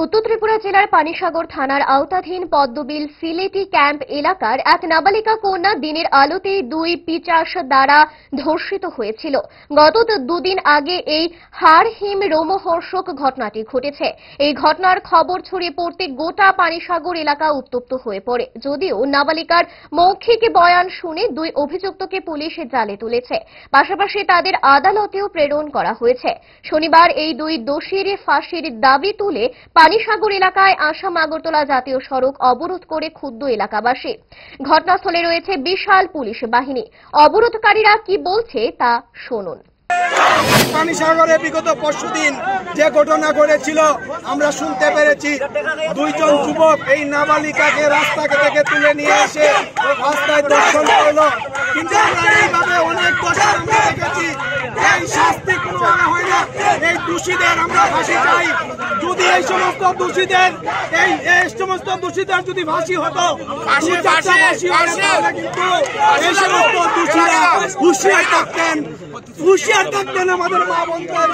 উত্তর ত্রিপুরা জেলার পানিসাগর থানার আওতাধীন পদ্মবিল সিলেটি ক্যাম্প এলাকার এক নাবালিকা কন্যা দিনের আলোতেই দুই পিচাস দ্বারা ধর্ষিত হয়েছিল। গত দুদিন আগে এই হাড়হিম রোমহর্ষক ঘটনাটি ঘটেছে। এই ঘটনার খবর ছড়িয়ে পড়তে গোটা পানিসাগর এলাকা উত্তপ্ত হয়ে পড়ে। যদিও নাবালিকার মৌখিক বয়ান শুনে দুই অভিযুক্তকে পুলিশ জালে তুলেছে, পাশাপাশি তাদের আদালতেও প্রেরণ করা হয়েছে। শনিবার এই দুই দোষীর ফাঁসির দাবি তুলে পানিসাগর এলাকায় আসাম আগরতলা জাতীয় সড়ক অবরোধ করে ক্ষুব্ধ এলাকাবাসী। ঘটনাস্থলে রয়েছে বিশাল পুলিশ বাহিনী। অবরোধকারীরা কি বলছে তা শুনুন। পানিসাগরে বিগত পরশুদিন যে ঘটনা ঘটেছিল আমরা শুনতে পেরেছি। দুইজন যুবক এই নাবালিকাকে রাস্তা থেকে তুলে নিয়ে এসে রাস্তায় দর্শন করলো, কিন্তু আমরা এইভাবে অনেক বছর আমরা দেখেছি এই শাস্তি কোনোভাবে হয় না। এই দোষীদের আমরা ফাঁসি চাই। যদি এই সমস্ত দোষীদের যদি ফাঁসি হতো, ফাঁসি কিন্তু এই সমস্ত দোষীরা হুঁশিয়ার থাকতেন আমাদের মা বোনদের।